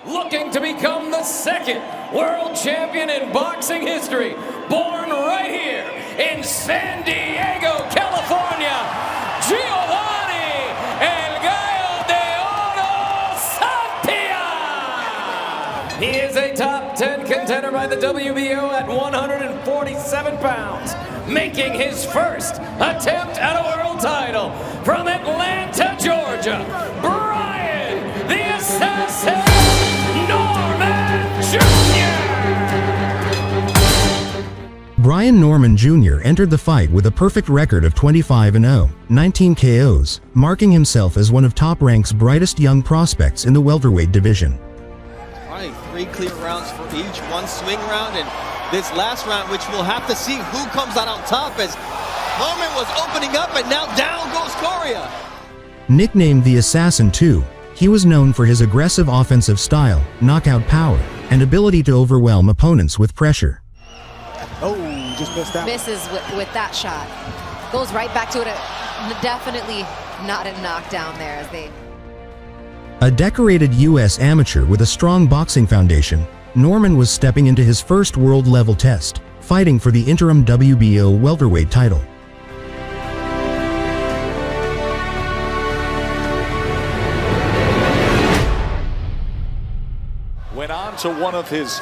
looking to become the second world champion in boxing history, born right here in San Diego, California, Giovani El Gallo De Oro Santillan. He is a top 10 contender by the WBO at 147 pounds, making his first attempt at a world title from Atlanta, Georgia, Brian the Assassin Brian Norman Jr. entered the fight with a perfect record of 25-0, 19 KOs, marking himself as one of Top Rank's brightest young prospects in the welterweight division. All right, 3 clear rounds for each, 1 swing round, and this last round, which we'll have to see who comes out on top, as Norman was opening up and now down goes Coria. Nicknamed the Assassin too, he was known for his aggressive offensive style, knockout power, and ability to overwhelm opponents with pressure. Oh, just missed that. Misses with that shot. Goes right back to it. Definitely not a knockdown there as they... A decorated U.S. amateur with a strong boxing foundation, Norman was stepping into his first world-level test, fighting for the interim WBO welterweight title. Went on to one of his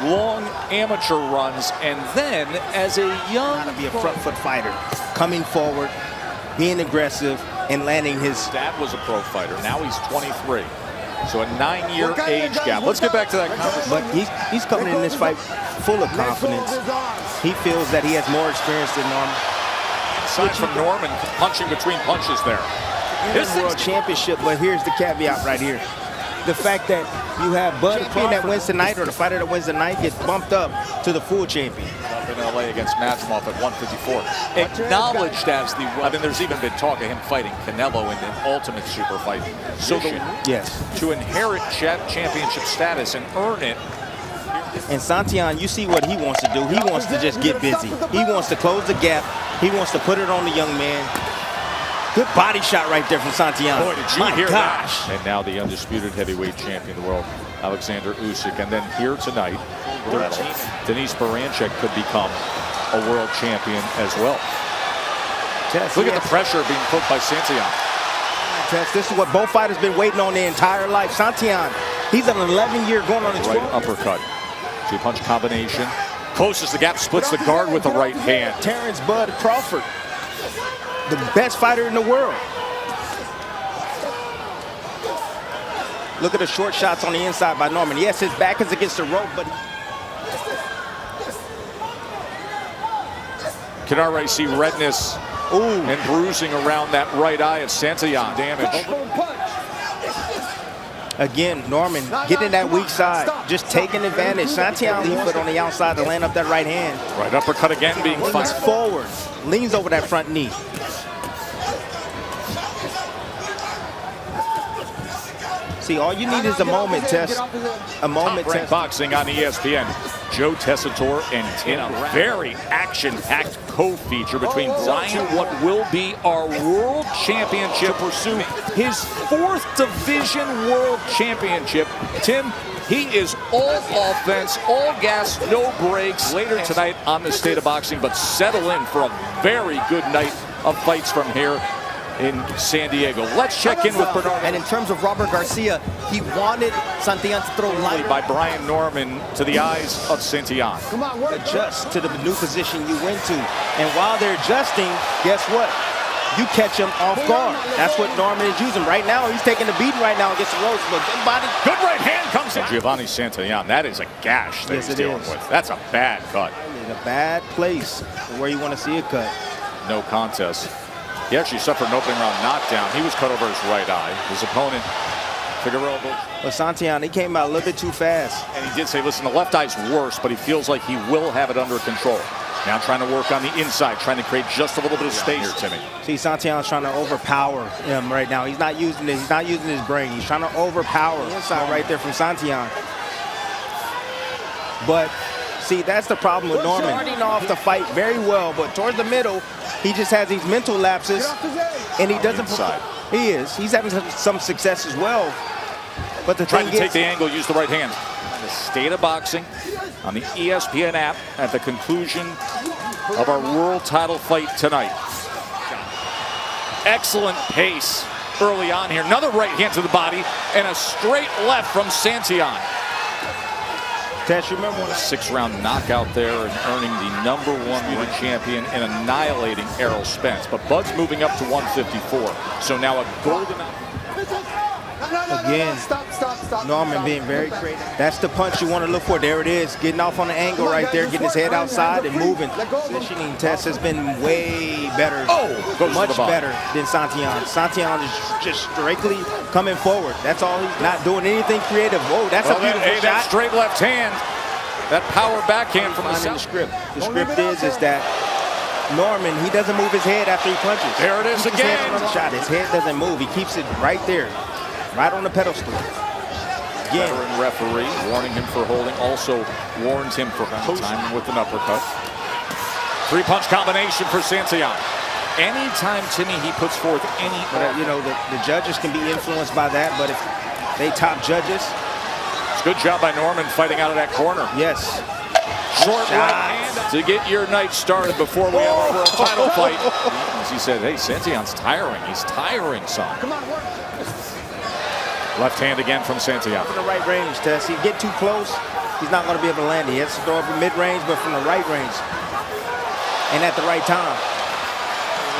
long amateur runs, and then as a young... Trying to be a front foot fighter, coming forward, being aggressive, and landing his... Dad was a pro fighter. Now he's 23. So a 9-year age gap. Let's get back to that conversation. But he's coming in this fight full of confidence. He feels that he has more experience than Norman. Aside from Norman punching between punches there. This world championship, but here's the caveat right here. The fact that you have Bud champion that wins tonight, or the fighter that wins tonight, gets bumped up to the full champion. Up in LA against Matchmoff at 154. Acknowledged as the... I mean, there's even been talk of him fighting Canelo in an ultimate super fight. So to inherit championship status and earn it. And Santillan, you see what he wants to do. He wants to just get busy. He wants to close the gap. He wants to put it on the young man. Good body shot right there from Santillan. Boy, did you hear that? And now the undisputed heavyweight champion of the world, Alexander Usyk. And then here tonight, 13, Denise Baranchik could become a world champion as well. Look at the pressure being put by Santillan. This is what both fighters been waiting on their entire life. Santillan, he's an 11-year going on his right uppercut. 2-punch combination. Closes the gap, splits the guard with the right hand. Terrence Bud Crawford, the best fighter in the world. Look at the short shots on the inside by Norman. Yes, his back is against the rope, but... Can already see redness and bruising around that right eye at Santillan. Damage. Again, Norman getting that weak side, just taking advantage. Santillan lean foot on the outside to land up that right hand. Right uppercut again being fired forward, leans over that front knee. See, all you need is a moment, Tess. A moment, Top Rank Boxing on ESPN. Joe Tessitore and in a very action-packed co-feature between Brian, what will be our world championship, pursue his 4th division world championship. Tim, he is all offense, all gas, no brakes. Later tonight on the State of Boxing, but settle in for a very good night of fights from here in San Diego. Let's check in with Bernardo. And in terms of Robert Garcia, he wanted Santillan to throw light. By Brian Norman to the eyes of Santillan. Adjust to the new position you went to. And while they're adjusting, guess what? You catch him off guard. That's what Norman is using. Right now, he's taking the beating right now against the ropes. But good body. Good right hand comes in. Giovani Santillan, that is a gash that he's dealing with. That's a bad cut. In a bad place where you want to see it cut. No contest. He actually suffered an opening round knockdown. He was cut over his right eye. His opponent, Figueroa. Well, Santillan, he came out a little bit too fast. And he did say, listen, the left eye's worse, but he feels like he will have it under control. Now trying to work on the inside, trying to create just a little bit of space here, Timmy. See, Santillan's trying to overpower him right now. He's not using this. He's not using his brain. He's trying to overpower the inside right there from Santillan. But see, that's the problem with Norman. Starting off the fight very well, but towards the middle, he just has these mental lapses, and he doesn't. He is. He's having some success as well. But the Tried thing to take is, the angle, use the right hand. The State of Boxing on the ESPN app at the conclusion of our world title fight tonight. Excellent pace early on here. Another right hand to the body and a straight left from Santillan. Tess, you remember when A 6-round knockout there and earning the #1 champion and annihilating Errol Spence. But Bud's moving up to 154. So now a golden. Again, Norman being very creative. That's the punch you want to look for. There it is, getting off on the angle right there, getting his head outside and moving. Positioning Tess has been way better, much better than Santillan. Santillan is just strictly coming forward. That's all. He's not doing anything creative. Whoa, that's a beautiful shot. That straight left hand, that power backhand from the south. The script is that Norman, he doesn't move his head after he punches. There it is again. His head doesn't move. He keeps it right there. Right on the pedestal. Again. Veteran referee warning him for holding. Also warns him for timing with an uppercut. 3-punch combination for Santillan. Anytime, Timmy, he puts forth any... you know, the judges can be influenced by that, but if they top judges... It's a good job by Norman fighting out of that corner. Yes. Short right hand to get your night started before we have our world title fight. As he said, hey, Santillan's tiring. He's tiring, son. Come on, work. Left hand again from Santillan. From the right range, Tess. He get too close, he's not going to be able to land. He has to throw up in mid-range, but from the right range. And at the right time.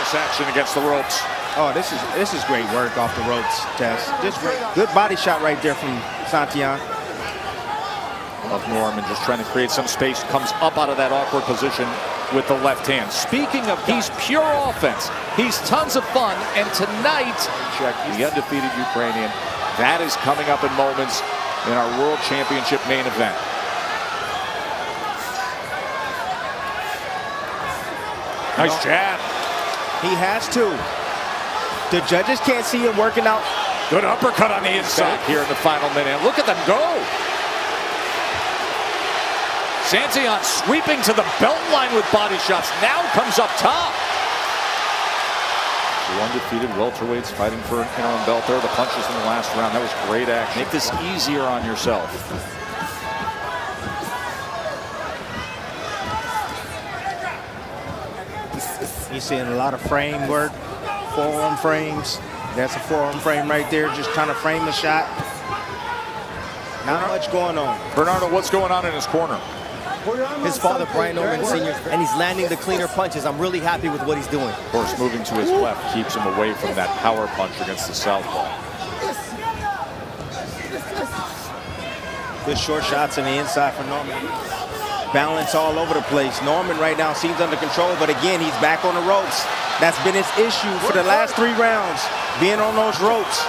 This action against the ropes. Oh, this is great work off the ropes, Tess. Just good body shot right there from Santillan. Of Norman just trying to create some space. Comes up out of that awkward position with the left hand. Speaking of, he's pure offense. He's tons of fun. And tonight, check the undefeated Ukrainian. That is coming up in moments in our World Championship main event. Nice jab. He has to. The judges can't see him working out. Good uppercut on the inside here in the final minute. Look at them go. Santillan sweeping to the belt line with body shots. Now comes up top. The undefeated welterweights fighting for an interim belt there. The punches in the last round. That was great action. Make this easier on yourself. He's seeing a lot of frame work, forearm frames. That's a forearm frame right there, just trying to frame the shot. Not much going on. Bernardo, what's going on in his corner? His father, Brian Norman Sr., and he's landing the cleaner punches. I'm really happy with what he's doing. Of course, moving to his left keeps him away from that power punch against the southpaw. Good short shots on the inside for Norman. Balance all over the place. Norman right now seems under control, but again, he's back on the ropes. That's been his issue for the last 3 rounds, being on those ropes.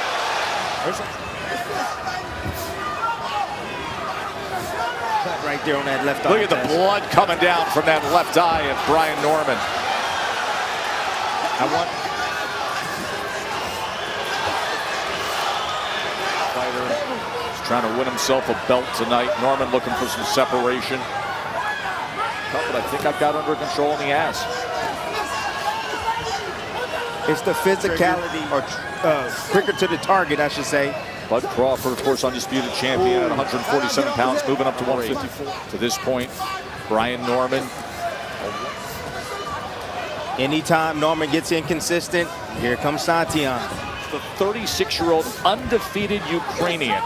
Right there on that left eye. Look at the blood coming down from that left eye of Brian Norman. Fighter is trying to win himself a belt tonight. Norman looking for some separation. But I think I've got under control in the ass. It's the physicality, or quicker to the target, I should say. Bud Crawford, of course, undisputed champion at 147 pounds, moving up to 154. To this point, Brian Norman. Anytime Norman gets inconsistent, here comes Santillan. The 36-year-old undefeated Ukrainian,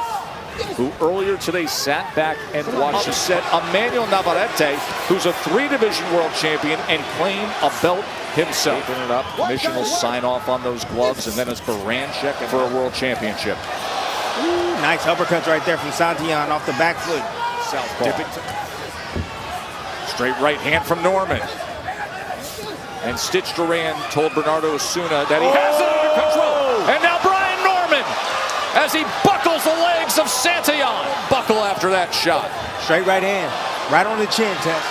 who earlier today sat back and watched upset Emmanuel Navarrete, who's a 3-division world champion and claimed a belt himself. Open it up, Commission will sign off on those gloves, and then it's Baranchek for a world championship. Ooh, nice uppercuts right there from Santillan off the back foot. Southpaw. Straight right hand from Norman. And Stitch Duran told Bernardo Osuna that he has it under control. And now Brian Norman, as he buckles the legs of Santillan. Buckle after that shot. Straight right hand, right on the chin, Tess.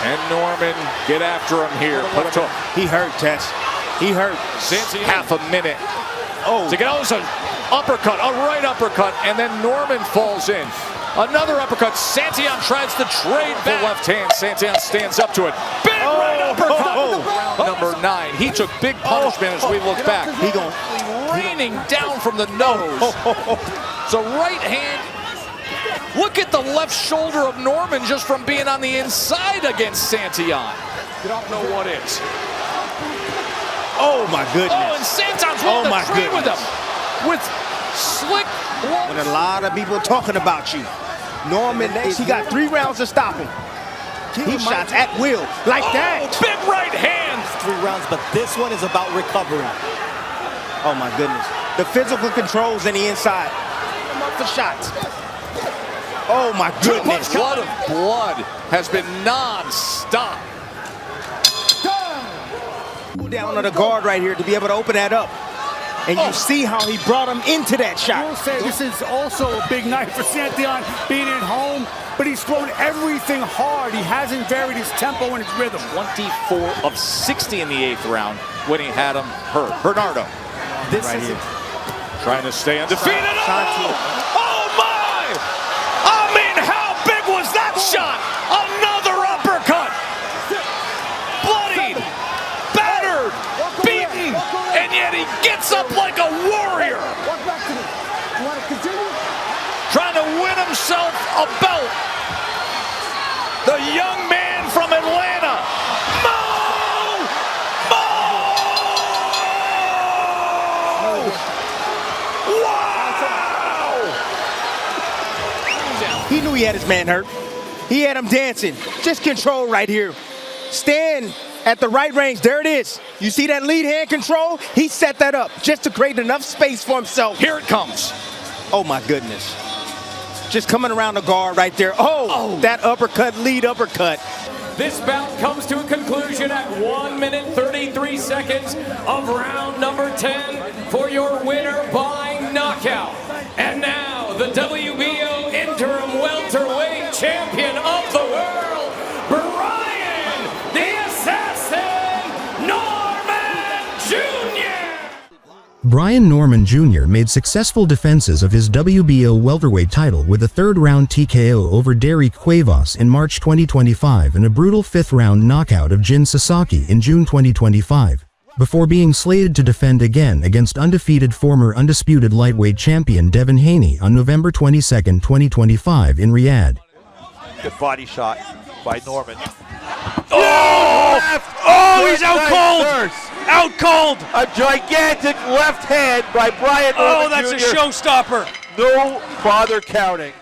And Norman, get after him here. Put to him. He hurt, Tess. He hurt. Santillan, half a minute. To get an uppercut, a right uppercut, and then Norman falls in. Another uppercut. Santillan tries to trade the left hand. Santillan stands up to it. Big right uppercut. Round number 9. He took big punishment as we look back. He gonna raining down from the nose. It's a right hand. Look at the left shoulder of Norman just from being on the inside against Santillan. You don't know what is. Oh my goodness. Oh, and Santillan's willing to trade with him. With slick. When a lot of people talking about you. Norman, he got 3 rounds to stop him. He shots at will, like that. Big right hand. 3 rounds, but this one is about recovery. Oh my goodness. The physical controls in the inside. For shots. Oh my goodness. Flood of blood has been non-stop. Down on the guard right here to be able to open that up. And you see how he brought him into that shot. I will say this is also a big night for Santillan being at home, but he's thrown everything hard. He hasn't varied his tempo and his rhythm. 24 of 60 in the 8th round when he had him hurt. Bernardo. This right is here. Trying to stay undefeated. Oh my! I mean, how big was that shot? Another uppercut. Bloodied, battered, beaten, and yet he gets up like a warrior. Trying to win himself a belt. The young man from Atlanta. He knew he had his man hurt. He had him dancing. Just control right here. Stand at the right range. There it is. You see that lead hand control? He set that up just to create enough space for himself. Here it comes. Oh my goodness. Just coming around the guard right there. Oh, that uppercut, lead uppercut. This bout comes to a conclusion at 1 minute 33 seconds of round number 10 for your winner by knockout. And now the WBO interim welterweight champion of the world, Brian the Assassin Norman Jr. Brian Norman Jr. made successful defenses of his WBO welterweight title with a 3rd-round TKO over Derek Cuevas in March 2025 and a brutal 5th-round knockout of Jin Sasaki in June 2025, before being slated to defend again against undefeated former undisputed lightweight champion Devin Haney on November 22, 2025 in Riyadh. Good body shot by Norman. Oh, he's out cold. Out cold. A gigantic left hand by Brian Norman Oh, that's Jr. a showstopper. No bother counting.